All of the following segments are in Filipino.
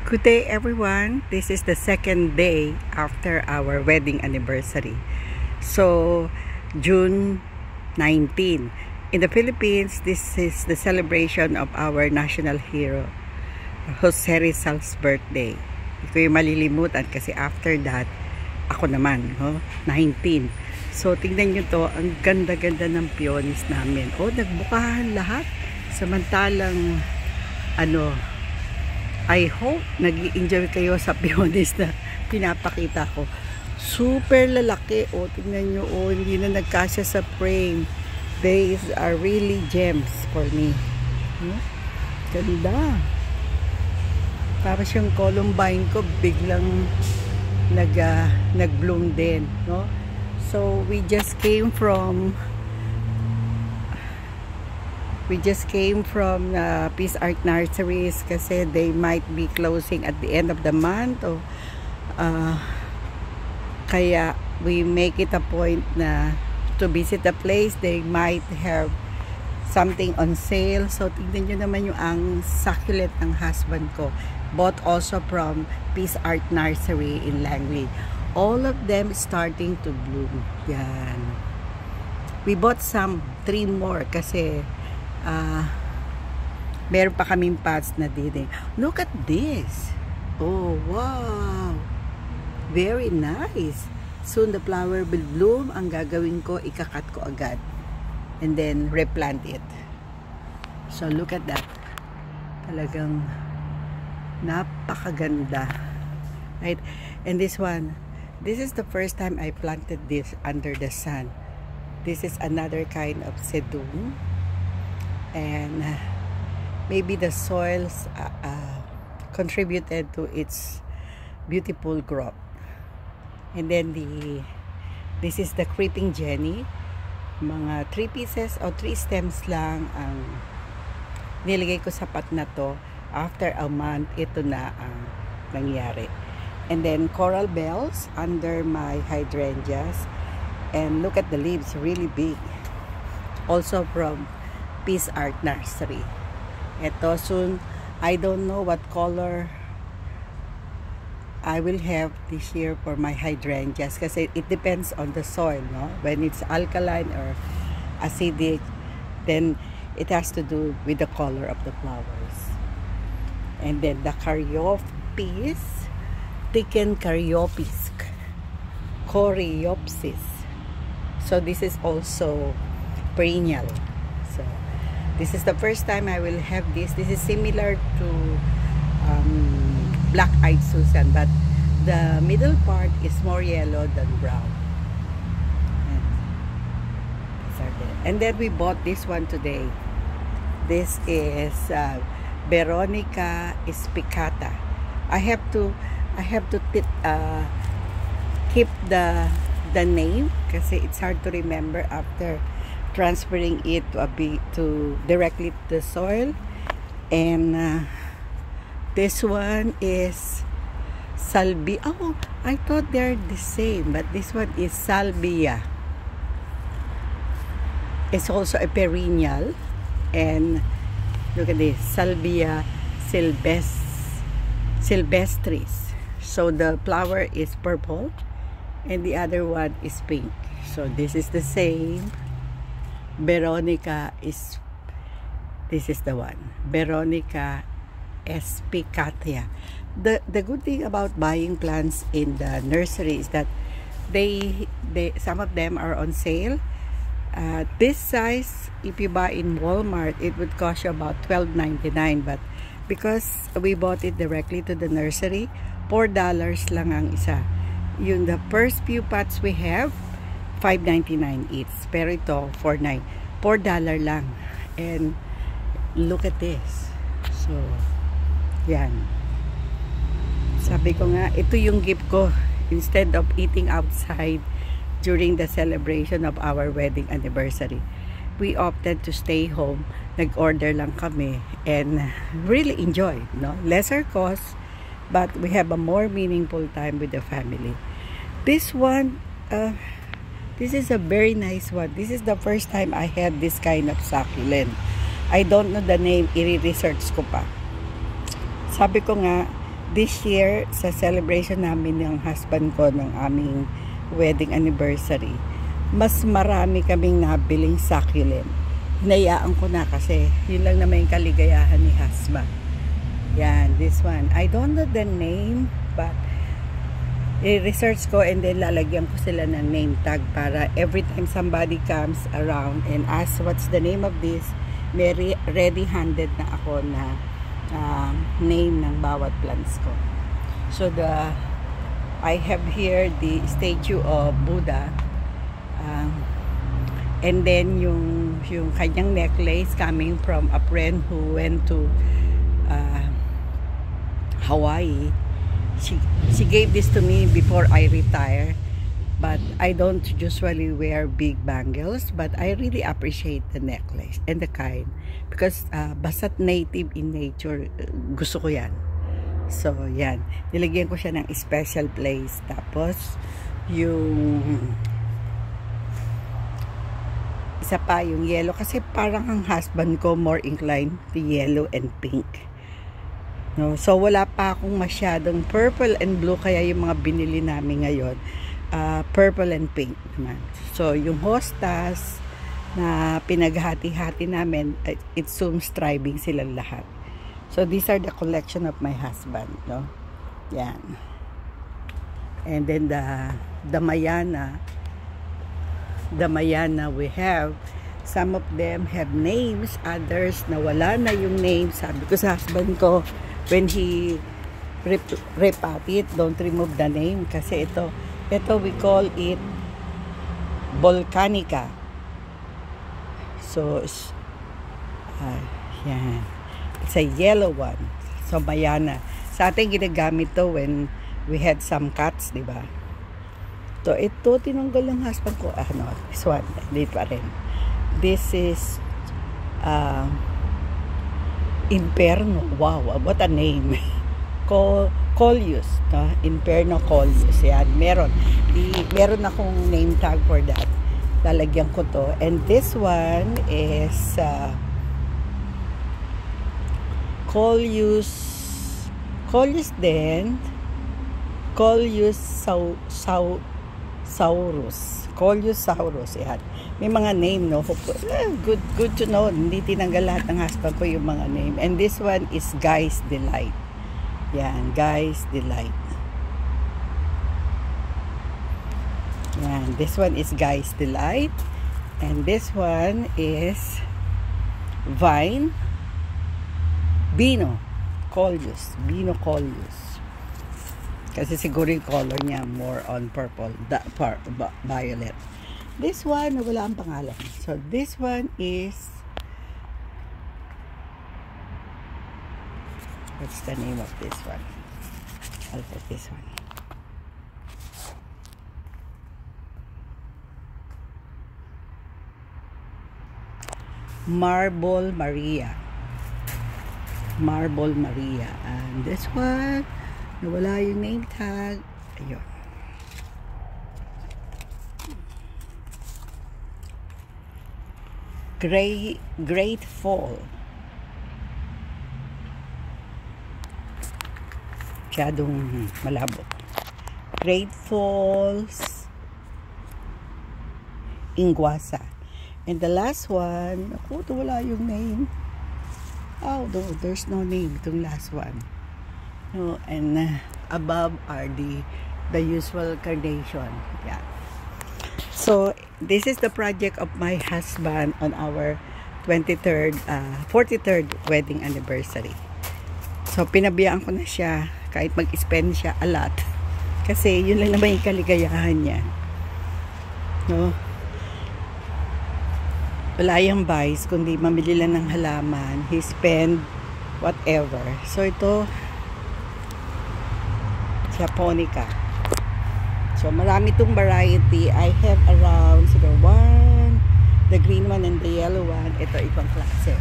Good day everyone. This is the second day after our wedding anniversary. So, June 19. In the Philippines, this is the celebration of our national hero, Jose Rizal's birthday. Hindi ko yung malilimutan kasi after that, ako naman, 19. So, tingnan nyo to, ang ganda-ganda ng pionis namin. Nagbukahan lahat. Samantalang, I hope nag-i-enjoy kayo sa pionis na pinapakita ko. Super lalaki. Tingnan nyo. Hindi na nagkasya sa frame. These are really gems for me. Ganda. Tapos yung columbine ko biglang nag-bloom din. So we just came from Peace Art Nurseries kasi they might be closing at the end of the month. Kaya we make it a point na to visit the place. They might have something on sale. So tignan nyo naman yung ang succulent ng husband ko. Bought also from Peace Art Nursery in Langley. All of them starting to bloom. Yan. We bought 3 more kasi meron pa kaming pots na din. Look at this. Oh, wow. Very nice. Soon the flower will bloom. Ang gagawin ko, ikakat ko agad. And then replant it. So look at that. Talagang napakaganda. Right? And this one, this is the first time I planted this under the sun. This is another kind of sedum. And maybe the soils contributed to its beautiful growth. And then this is the creeping Jenny. Mga 3 pieces o 3 stems lang ang nilagay ko sa pot na to. After a month, ito na ang nangyari. And then coral bells under my hydrangeas. And look at the leaves, really big. Also from Peace Art Nursery. Ito soon, I don't know what color I will have this year for my hydrangeas kasi it depends on the soil, when it's alkaline or acidic, then it has to do with the color of the flowers. And then the Coreopsis, thickened Coreopsis, so this is also perennial. So this is the first time I will have this. This is similar to black-eyed Susan, but the middle part is more yellow than brown. And then we bought this one today. This is Veronica spicata. I have to keep the name kasi it's hard to remember after transferring it to directly to the soil. And this one is salvia. I thought they're the same, but this one is salvia. It's also a perennial. And look at this, salvia sylvestris. So the flower is purple and the other one is pink. So this is the same. Veronica is, this is the one, Veronica spicata. The good thing about buying plants in the nursery is that they some of them are on sale. This size, if you buy in Walmart, it would cost you about $12.99, but because we bought it directly to the nursery, $4 lang ang isa. Yung the first few pots we have, $5.99 each. Pero ito, $4 lang. And look at this. So, yan. Sabi ko nga, ito yung gift ko. Instead of eating outside during the celebration of our wedding anniversary, we opted to stay home. Nag-order lang kami and really enjoy. Lesser cost, but we have a more meaningful time with the family. This one, this is a very nice one. This is the first time I had this kind of succulent. I don't know the name, i-research ko pa. Sabi ko nga, This year, sa celebration namin ng husband ko ng aming wedding anniversary, mas marami kaming nabiling succulent. Hinayaan ko na kasi yun lang naman yung kaligayahan ni husband. Yan, this one. I don't know the name, but i-research ko and then lalagyan ko sila ng name tag para every time somebody comes around and asks what's the name of this, may ready-handed na ako na name ng bawat plants ko. So I have here the statue of Buddha, and then yung kanyang necklace coming from a friend who went to Hawaii. She gave this to me before I retire, but I don't usually wear big bangles, but I really appreciate the necklace and the kind because basta't native in nature, gusto ko yan. So yan, nilagyan ko siya ng special place. Tapos yung isa pa yung yellow kasi parang ang husband ko more inclined to yellow and pink. No, so wala pa akong masyadong purple and blue, kaya yung mga binili namin ngayon purple and pink naman. So yung hostas na pinaghati-hati namin, it's soon striving silang lahat. So these are the collection of my husband, no? Yan. And then the Mayana we have, some of them have names, others na wala na yung name. Sabi ko sa husband ko, when he repot it, don't remove the name kasi ito we call it Volcanica. So yan, it's a yellow one. So Mayana, sa atin ginagamit to when we had some cats, di ba? So ito tinanggal ng husband ko, this one, dito pa rin. This is Inferno. Wow, what a name. Coleus, no? Inferno Coleus. Yan, meron akong name tag for that. Lalagyan ko to. And this one is Coleus din. Coleus Saurus. Yan. May mga name, no? Good to know. Hindi tinanggal lahat ng husband ko yung mga name. And this one is Guy's Delight. Yan, Guy's Delight. Yan, this one is Guy's Delight. And this one is Vine Bino Coleus. Kasi siguro yung color niya more on purple, violet. This one, wala ang pangalan. So, this one is, what's the name of this one? I'll put this one. Marble Maria. And this one, nawala yung name tag. Ayun. Great Fall. Masyadong malabo. Great Falls Inguasa. And the last one, wala yung name. Oh, no, there's no name itong last one. No, and above are the usual carnation. Yeah. So, this is the project of my husband on our 43rd wedding anniversary. So, pinabiyaan ko na siya kahit mag-spend siya a lot. Kasi, yun lang naman yung kaligayahan niya. No? Wala yung buys, kundi mamili lang ng halaman. He spend whatever. So, ito, Japonica. So, marami itong variety. I have around, siguro, one, the green one and the yellow one. Ito, ibang klase.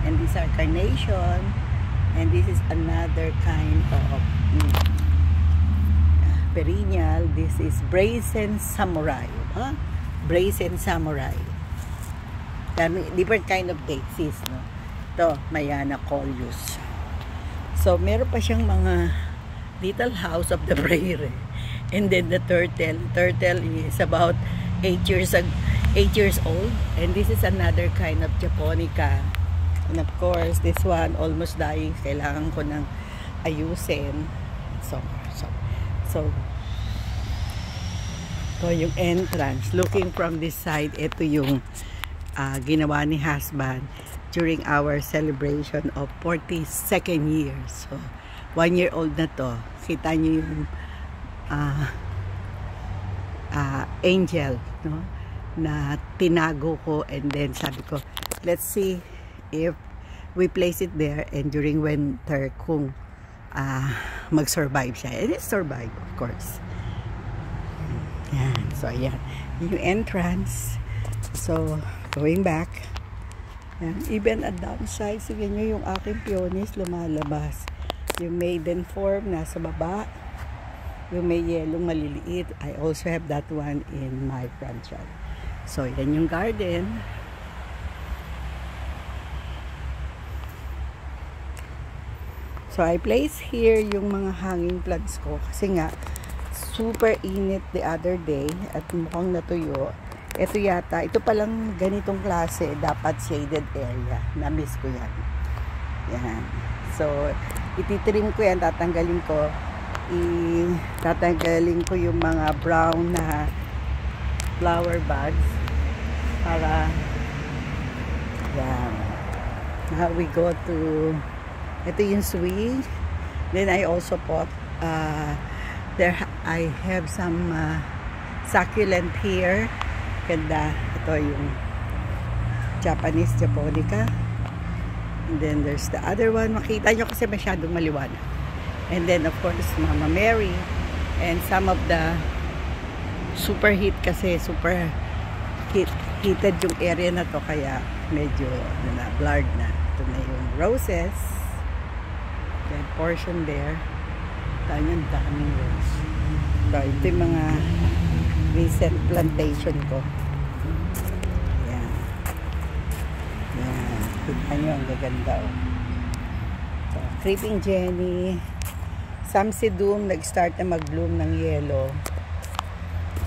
And these are carnation. And this is another kind of perennial. This is Brazen Samurai. Brazen Samurai. Different kind of daisies, no? Ito, Mayana Coleus. So, meron pa siyang mga little house of the prairie. And then the turtle. Turtle is about 8 years old. And this is another kind of japonica. And of course, this one almost dying. Kailangan ko ng ayusin. So ito yung entrance. Looking from this side, ito yung ginawa ni husband during our celebration of 42nd year. So, 1 year old na to. Kita nyo yung angel, no? Na tinago ko, and then sabi ko, let's see if we place it there and during winter kung mag-survive siya. And it survived, of course. Yan. So, ayan. Yung entrance. So, going back. Yan. Even at downside, sige nyo yung aking peonies lumalabas. Yung maiden form nasa baba. Yung may yelong maliliit. I also have that one in my front yard. So, yan yung garden. So, I place here yung mga hanging plants ko. Kasi nga, super init the other day at mukhang natuyo. Ito yata, ito palang ganitong klase, dapat shaded area. Na-miss ko yan. Yan. So, ititrim ko yan, tatanggalin ko. Tatanggalin ko yung mga brown na flower buds para yan. Now we go to ito yung swing. Then I also put there I have some succulent here. Ganda. Ito yung Japanese japonica. And then there's the other one. Makita nyo kasi masyadong maliwanag. And then of course Mama Mary. And some of the super heat kasi super heated yung area na to, kaya medyo blurred na. Ito na yung roses. Then portion there. Ang daming rose. So, ito yung mga recent plantation ko. Yan. Yan. Kita nyo, ang gaganda. So, creeping Jenny. Samsidum, nag-start na mag-bloom ng yellow.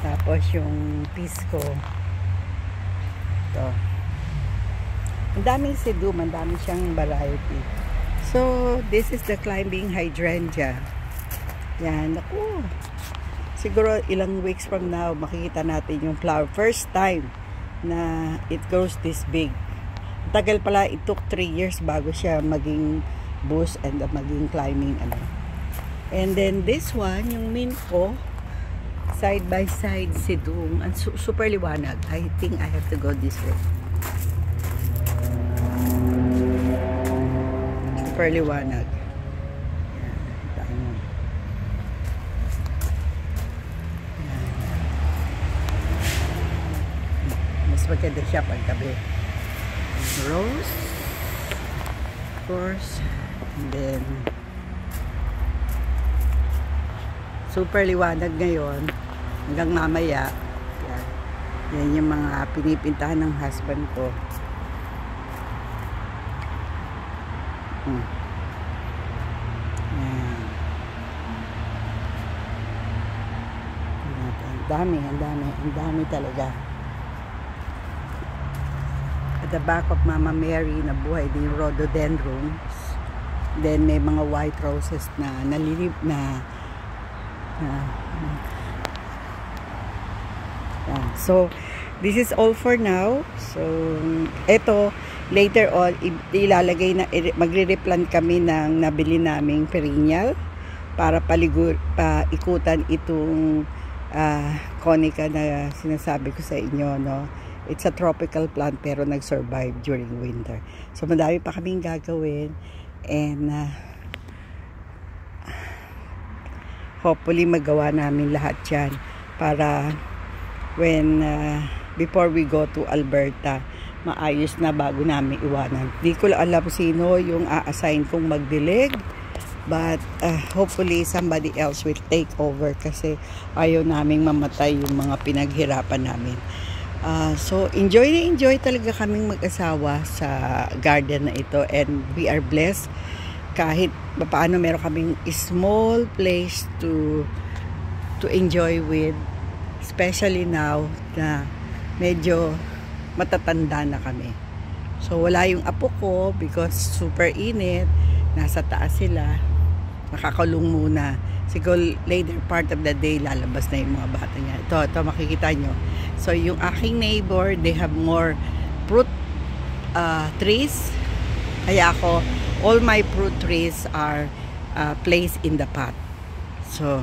Tapos yung pisco. Ito. Ang daming sedum, ang daming siyang variety. So, this is the climbing hydrangea. Yan, ako. Siguro ilang weeks from now, makikita natin yung flower. First time na it grows this big. Tagal pala, it took 3 years bago siya maging bush and maging climbing. And then this one, yung mint ko, side by side sedum. And super liwanag. I think I have to go this way. Super liwanag. Mas maganda siya paggabi. Rose, of course, and then super liwanag ngayon hanggang mamaya. Yan, yan yung mga pinipintahan ng husband ko. Yan. Ang dami talaga. At the back of Mama Mary, nabuhay din yung rhododendrons. Then may mga white roses na nalilip na so this is all for now. So eto, later on ilalagay na, magre-replant kami ng nabili naming perennial para paikutan itong conica na sinasabi ko sa inyo, no. It's a tropical plant pero nag-survive during winter. So madami pa kaming gagawin, and hopefully magawa namin lahat yan para when before we go to Alberta, maayos na bago namin iwanan. Di ko alam sino yung a-assign kong magdilig, but hopefully somebody else will take over kasi ayaw naming mamatay yung mga pinaghirapan namin. So enjoy talaga kaming mag-asawa sa garden na ito, and we are blessed kahit paano meron kaming small place to enjoy with, especially now na medyo matatanda na kami. So wala yung apo ko because super init, nasa taas sila, nakakulong muna. Siguro later part of the day lalabas na yung mga bata niya. Ito makikita nyo. So yung aking neighbor, they have more fruit trees. Kaya ako, all my fruit trees are placed in the pot. So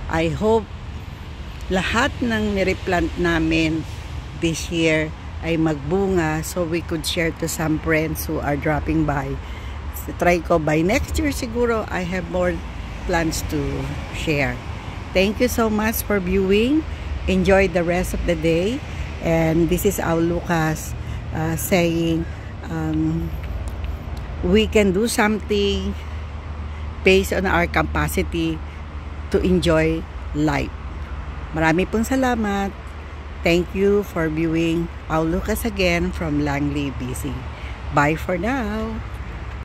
I hope lahat ng nireplant namin this year ay magbunga, so we could share to some friends who are dropping by. So, try ko by next year siguro I have more plans to share. Thank you so much for viewing. Enjoy the rest of the day. And this is our Lucas saying we can do something based on our capacity to enjoy life. Marami pong salamat. Thank you for viewing. I'll Lucas again from Langley, BC. Bye for now.